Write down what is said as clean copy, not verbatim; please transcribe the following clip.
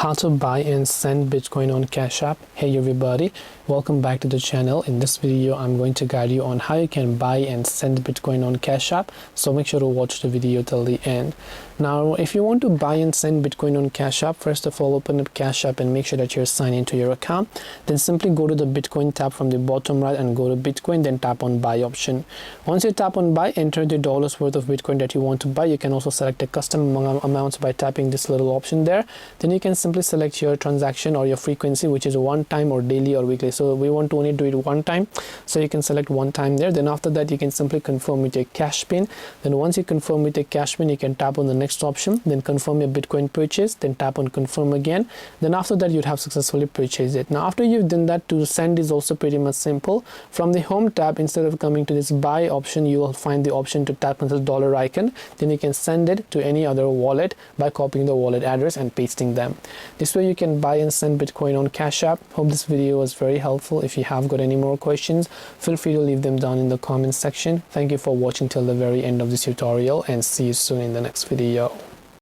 How to buy and send Bitcoin on Cash App. Hey everybody, welcome back to the channel. In this video I'm going to guide you on how you can buy and send Bitcoin on Cash App, so make sure to watch the video till the end. Now if you want to buy and send Bitcoin on Cash App, first of all open up Cash App and make sure that you're signed into your account. Then simply go to the Bitcoin tab from the bottom right and go to Bitcoin, then tap on buy option. Once you tap on buy, enter the dollars worth of Bitcoin that you want to buy. You can also select a custom amount by tapping this little option there. Then you can simply select your transaction or your frequency, which is one time or daily or weekly. So we want to only do it one time, so you can select one time there. Then after that you can simply confirm with your cash pin. Then once you confirm with your cash pin, you can tap on the next option, then confirm your Bitcoin purchase, then tap on confirm again. Then after that you'd have successfully purchased it. Now after you've done that, to send is also pretty much simple. From the home tab, instead of coming to this buy option, you will find the option to tap on the dollar icon. Then you can send it to any other wallet by copying the wallet address and pasting them. This way you can buy and send Bitcoin on Cash App. Hope this video was very helpful. If you have got any more questions, feel free to leave them down in the comments section. Thank you for watching till the very end of this tutorial, and see you soon in the next video.